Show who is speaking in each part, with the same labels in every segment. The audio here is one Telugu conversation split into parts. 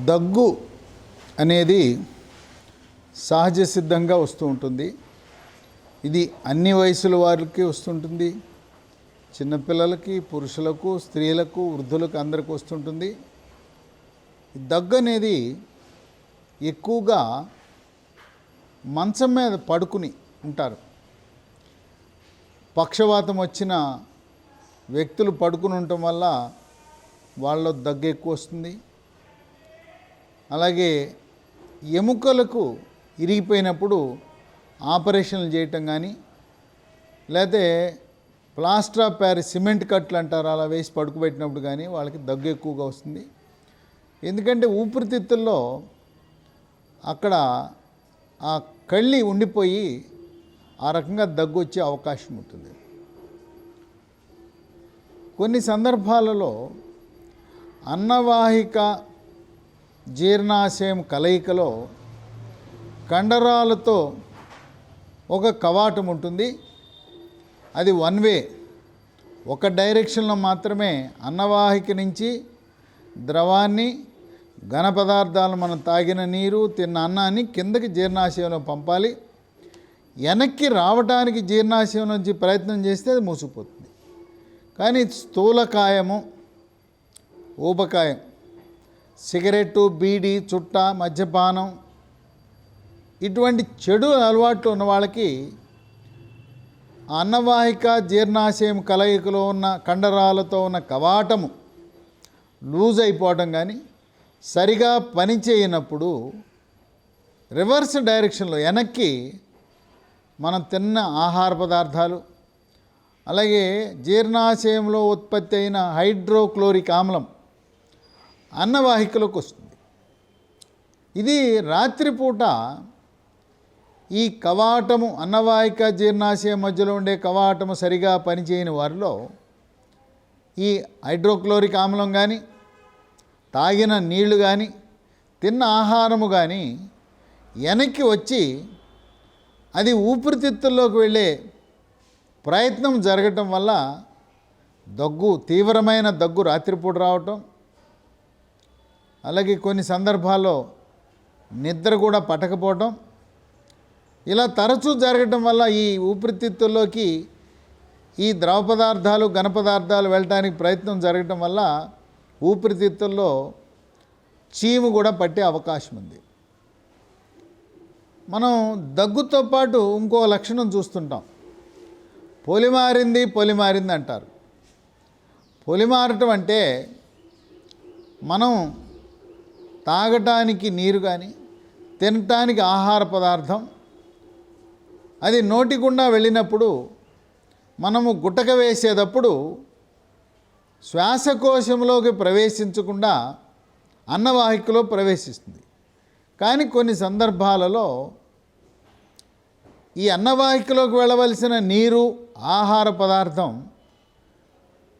Speaker 1: దగ్గు అనేది సహజ సిద్ధంగా వస్తూ ఉంటుంది. ఇది అన్ని వయసుల వారికి వస్తుంటుంది. చిన్నపిల్లలకి, పురుషులకు, స్త్రీలకు, వృద్ధులకు అందరికీ వస్తుంటుంది. దగ్గు అనేది ఎక్కువగా మంచం మీద పడుకుని ఉంటారు. పక్షవాతం వచ్చిన వ్యక్తులు పడుకుని ఉండటం వల్ల వాళ్ళలో దగ్గు ఎక్కువ వస్తుంది. అలాగే ఎముకలకు ఇరిగిపోయినప్పుడు ఆపరేషన్లు చేయటం కానీ, లేకపోతే ప్లాస్టర్ ఆఫ్ ప్యారిస్ సిమెంట్ కట్లు అంటారు, అలా వేసి పడుకోబెట్టినప్పుడు కానీ వాళ్ళకి దగ్గు ఎక్కువగా వస్తుంది. ఎందుకంటే ఊపిరితిత్తుల్లో అక్కడ ఆ కళ్ళి ఉండిపోయి ఆ రకంగా దగ్గు వచ్చే అవకాశం ఉంటుంది. కొన్ని సందర్భాలలో అన్నవాహిక జీర్ణాశయం కలయికలో కండరాలతో ఒక కవాటం ఉంటుంది. అది వన్ వే, ఒక డైరెక్షన్లో మాత్రమే అన్నవాహిక నుంచి ద్రవాన్ని, ఘన పదార్థాలు, మనం తాగిన నీరు, తిన్న అన్నాన్ని కిందకి జీర్ణాశయంలో పంపాలి. వెనక్కి రావడానికి జీర్ణాశయం నుంచి ప్రయత్నం చేస్తే అది మూసుకుపోతుంది. కానీ స్థూలకాయము, ఊబకాయం, సిగరెట్టు, బీడీ, చుట్ట, మద్యపానం, ఇటువంటి చెడు అలవాట్లు ఉన్న వాళ్ళకి అన్నవాహిక జీర్ణాశయం కలయికలో ఉన్న కండరాలతో ఉన్న కవాటము లూజ్ అయిపోవటం కానీ, సరిగా పనిచేయనప్పుడు రివర్స్ డైరెక్షన్లో వెనక్కి మనం తిన్న ఆహార పదార్థాలు, అలాగే జీర్ణాశయంలో ఉత్పత్తి అయిన హైడ్రోక్లోరిక్ ఆమ్లం అన్నవాహికలోకి వస్తుంది. ఇది రాత్రిపూట ఈ కవాటము, అన్నవాహిక జీర్ణాశయం మధ్యలో ఉండే కవాటము సరిగా పనిచేయని వారిలో ఈ హైడ్రోక్లోరిక్ ఆమ్లం కానీ, తాగిన నీళ్లు కానీ, తిన్న ఆహారము కానీ వెనక్కి వచ్చి అది ఊపిరితిత్తుల్లోకి వెళ్ళే ప్రయత్నం జరగటం వల్ల దగ్గు, తీవ్రమైన దగ్గు రాత్రిపూట రావటం, అలాగే కొన్ని సందర్భాల్లో నిద్ర కూడా పట్టకపోవటం, ఇలా తరచూ జరగటం వల్ల ఈ ఊపిరితిత్తుల్లోకి ఈ ద్రవ పదార్థాలు, ఘన పదార్థాలు వెళ్ళటానికి ప్రయత్నం జరగటం వల్ల ఊపిరితిత్తుల్లో చీము కూడా పట్టే అవకాశం ఉంది. మనం దగ్గుతో పాటు ఇంకో లక్షణం చూస్తుంటాం. పొలిమారింది అంటారు. పొలిమారటం అంటే మనం తాగటానికి నీరు కానీ, తినటానికి ఆహార పదార్థం అది నోటి గుండా వెళ్ళినప్పుడు మనము గుటక వేసేటప్పుడు శ్వాసకోశంలోకి ప్రవేశించకుండా అన్నవాహికలో ప్రవేశిస్తుంది. కానీ కొన్ని సందర్భాలలో ఈ అన్నవాహికలోకి వెళ్ళవలసిన నీరు, ఆహార పదార్థం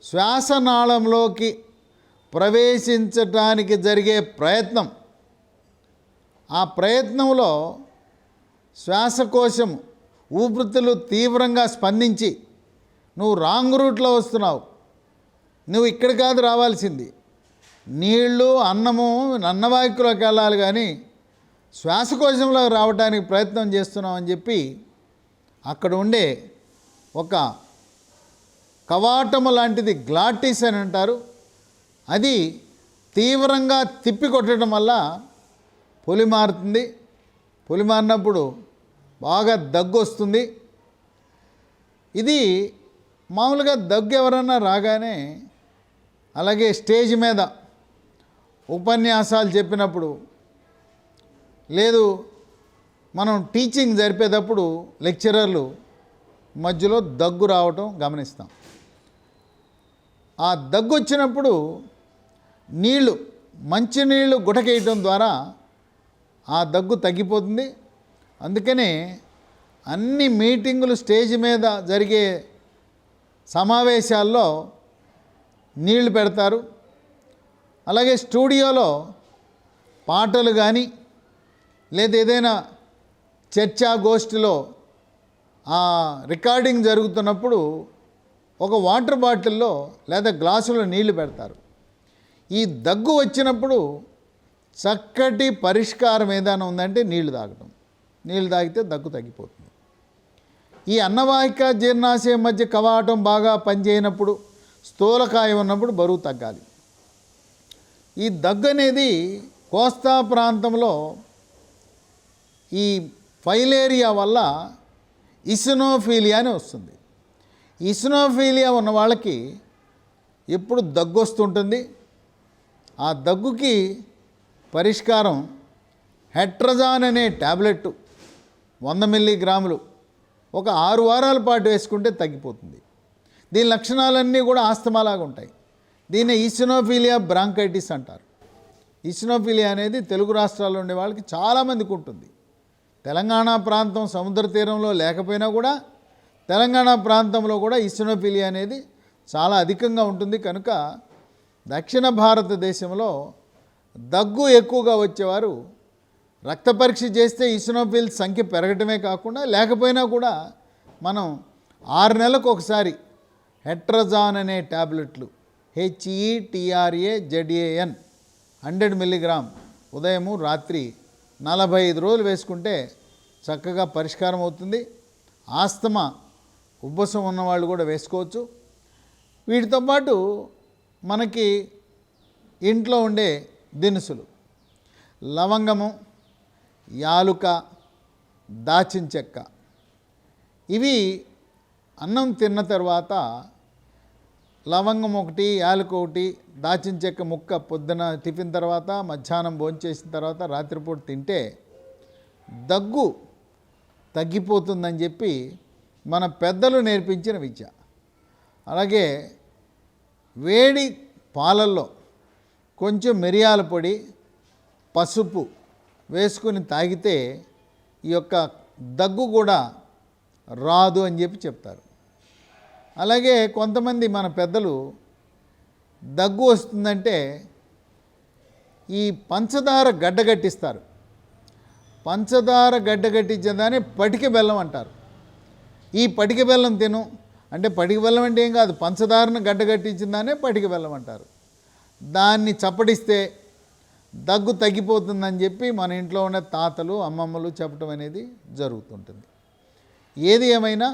Speaker 1: శ్వాసనాళంలోకి ప్రవేశించటానికి జరిగే ప్రయత్నం, ఆ ప్రయత్నంలో శ్వాసకోశం, ఊపిరితిత్తులు తీవ్రంగా స్పందించి నువ్వు రాంగ్ రూట్లో వస్తున్నావు, నువ్వు ఇక్కడ కాదు రావాల్సింది, నీళ్ళు, అన్నము అన్నవాహికలోకి వెళ్ళాలి కానీ శ్వాసకోశంలో రావడానికి ప్రయత్నం చేస్తున్నావు అని చెప్పి అక్కడ ఉండే ఒక కవాటము లాంటిది, గ్లాటిస్ అని అంటారు, అది తీవ్రంగా తిప్పి కొట్టడం వల్ల పొలిమారుతుంది. పొలిమారినప్పుడు బాగా దగ్గు వస్తుంది. ఇది మామూలుగా దగ్గు ఎవరన్నా రాగానే, అలాగే స్టేజ్ మీద ఉపన్యాసాలు చెప్పినప్పుడు, లేదు మనం టీచింగ్ జరిపేటప్పుడు లెక్చరర్లు మధ్యలో దగ్గు రావటం గమనిస్తాం. ఆ దగ్గు వచ్చినప్పుడు నీళ్లు, మంచినీళ్ళు గుటకేయటం ద్వారా ఆ దగ్గు తగ్గిపోతుంది. అందుకనే అన్ని మీటింగులు, స్టేజ్ మీద జరిగే సమావేశాల్లో నీళ్లు పెడతారు. అలాగే స్టూడియోలో పాటలు కానీ, లేదా ఏదైనా చర్చా గోష్ఠిలో ఆ రికార్డింగ్ జరుగుతున్నప్పుడు ఒక వాటర్ బాటిల్లో లేదా గ్లాసులో నీళ్లు పెడతారు. ఈ దగ్గు వచ్చినప్పుడు చక్కటి పరిష్కారం ఏదైనా ఉందంటే నీళ్లు తాగటం. నీళ్లు తాగితే దగ్గు తగ్గిపోతుంది. ఈ అన్నవాహిక జీర్ణాశయం మధ్య కవాటం బాగా పనిచేయనప్పుడు, స్థూలకాయం ఉన్నప్పుడు బరువు తగ్గాలి. ఈ దగ్గు అనేది కోస్తా ప్రాంతంలో ఈ ఫైలేరియా వల్ల ఇసినోఫీలియా అని వస్తుంది. ఇసినోఫీలియా ఉన్న వాళ్ళకి ఎప్పుడు దగ్గు వస్తుంటుంది. ఆ దగ్గుకి పరిష్కారం హెట్రజాన్ అనే ట్యాబ్లెట్ 100 మిల్లీగ్రాములు ఒక 6 వారాల పాటు వేసుకుంటే తగ్గిపోతుంది. దీని లక్షణాలన్నీ కూడా ఆస్తమాలాగా ఉంటాయి. దీన్ని ఈసినోఫీలియా బ్రాంకైటిస్ అంటారు. ఈసినోఫీలియా అనేది తెలుగు రాష్ట్రాల్లో ఉండే వాళ్ళకి చాలామందికి ఉంటుంది. తెలంగాణ ప్రాంతం సముద్ర తీరంలో లేకపోయినా కూడా తెలంగాణ ప్రాంతంలో కూడా ఈసినోఫీలియా అనేది చాలా అధికంగా ఉంటుంది. కనుక దక్షిణ భారతదేశంలో దగ్గు ఎక్కువగా వచ్చేవారు రక్త పరీక్ష చేస్తే ఈసినోఫిల్ సంఖ్య పెరగటమే కాకుండా లేకపోయినా కూడా మనం 6 నెలలకు ఒకసారి హెట్రజాన్ అనే ట్యాబ్లెట్లు HETRAZAN 100 మిల్లీగ్రామ్ ఉదయము రాత్రి 45 రోజులు వేసుకుంటే చక్కగా పరిష్కారం అవుతుంది. ఆస్తమా ఉబ్బసం ఉన్నవాళ్ళు కూడా వేసుకోవచ్చు. వీటితో పాటు మనకి ఇంట్లో ఉండే దినుసులు లవంగము, యాలుక, దాచిన చెక్క, ఇవి అన్నం తిన్న తర్వాత లవంగం ఒకటి, యాలుక ఒకటి, దాచిన చెక్క ముక్క పొద్దున టిఫిన్ తర్వాత, మధ్యాహ్నం భోంచేసిన తర్వాత, రాత్రిపూట తింటే దగ్గు తగ్గిపోతుందని చెప్పి మన పెద్దలు నేర్పించిన విద్య. అలాగే వేడి పాలల్లో కొంచెం మిరియాల పొడి, పసుపు వేసుకుని తాగితే ఈ యొక్క దగ్గు కూడా రాదు అని చెప్పి చెప్తారు. అలాగే కొంతమంది మన పెద్దలు దగ్గు వస్తుందంటే ఈ పంచదార గడ్డగట్టిస్తారు. పంచదార గడ్డగట్టించేదాన్ని పటిక బెల్లం అంటారు. ఈ పటిక బెల్లం తిను అంటే, పటిక బెల్లం అంటే ఏం కాదు, పంచదారను గడ్డగట్టించిందానే పటిక బెల్లం అంటారు. దాన్ని చప్పడిస్తే దగ్గు తగ్గిపోతుందని చెప్పి మన ఇంట్లో ఉన్న తాతలు, అమ్మమ్మలు చెప్పడం అనేది జరుగుతుంటుంది. ఏది ఏమైనా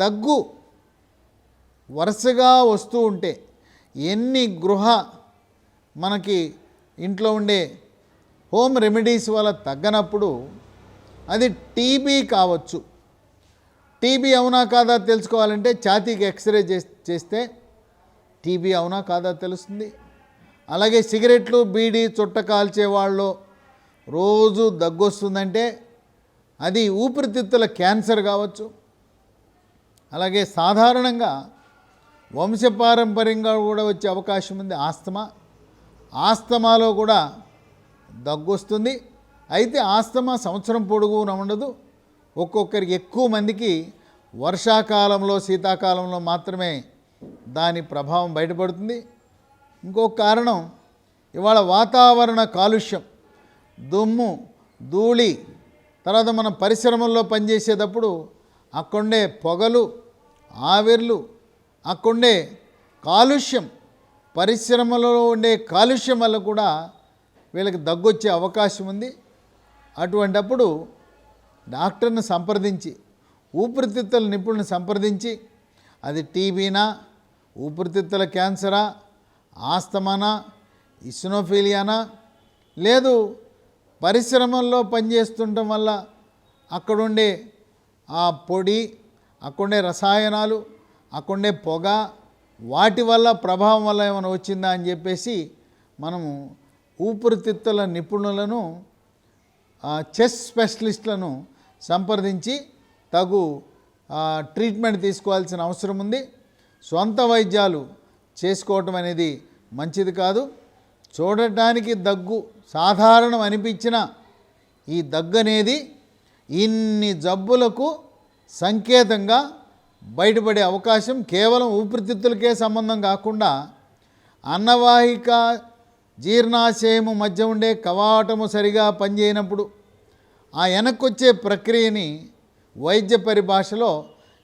Speaker 1: దగ్గు వరుసగా వస్తూ ఉంటే ఎన్ని మనకి ఇంట్లో ఉండే హోమ్ రెమెడీస్ వల్ల తగ్గనప్పుడు అది టీబీ కావచ్చు. టీబీ అవునా కాదా తెలుసుకోవాలంటే ఛాతీకి ఎక్స్రే చేస్తే టీబీ అవునా కాదా తెలుస్తుంది. అలాగే సిగరెట్లు, బీడీ, చుట్ట కాల్చే వాళ్ళు రోజు దగ్గు వస్తుందంటే అది ఊపిరితిత్తుల క్యాన్సర్ కావచ్చు. అలాగే సాధారణంగా వంశపారంపర్యంగా కూడా వచ్చే అవకాశం ఉంది ఆస్తమాలో కూడా దగ్గు వస్తుంది. అయితే ఆస్తమా సంవత్సరం పొడుగునా ఉండదు. ఒక్కొక్కరికి ఎక్కువ మందికి వర్షాకాలంలో, శీతాకాలంలో మాత్రమే దాని ప్రభావం బయటపడుతుంది. ఇంకొక కారణం ఇవాళ వాతావరణ కాలుష్యం, దుమ్ము, ధూళి, తర్వాత మనం పరిశ్రమల్లో పనిచేసేటప్పుడు అక్కడుండే పొగలు, ఆవిర్లు, అక్కడుండే కాలుష్యం, పరిశ్రమలో ఉండే కాలుష్యం వల్ల కూడా వీళ్ళకి దగ్గొచ్చే అవకాశం ఉంది. అటువంటప్పుడు డాక్టర్ని సంప్రదించి, ఊపిరితిత్తుల నిపుణుని సంప్రదించి అది టీబీనా, ఊపిరితిత్తుల క్యాన్సరా, ఆస్తమానా, ఇసినోఫీలియానా, లేదు పరిశ్రమల్లో పనిచేస్తుండటం వల్ల అక్కడుండే ఆ పొడి, అక్కడుండే రసాయనాలు, అక్కడుండే పొగ, వాటి వల్ల ప్రభావం వల్ల ఏమైనా వచ్చిందా అని చెప్పేసి మనము ఊపిరితిత్తుల నిపుణులను, చెస్ట్ స్పెషలిస్టులను సంప్రదించి తగు ట్రీట్మెంట్ తీసుకోవాల్సిన అవసరం ఉంది. సొంత వైద్యాలు చేసుకోవటం అనేది మంచిది కాదు. చూడటానికి దగ్గు సాధారణం అనిపించిన ఈ దగ్గు అనేది ఇన్ని జబ్బులకు సంకేతంగా బయటపడే అవకాశం కేవలం ఊపిరితిత్తులకే సంబంధం కాకుండా అన్నవాహిక, జీర్ణాశయము మధ్య ఉండే కవాటము సరిగా పనిచేయనప్పుడు ఆ వెనక్కొచ్చే ప్రక్రియని వైద్య పరిభాషలో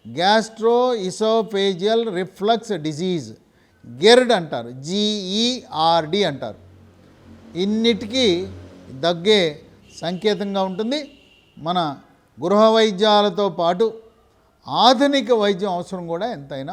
Speaker 1: gastro oesophageal reflux disease, Gerd అంటారు, GERD అంటారు. ఇన్నిటికీ దగ్గే సంకేతంగా ఉంటుంది. మన గృహ వైద్యాలతో పాటు ఆధునిక వైద్యం అవసరం కూడా ఎంతైనా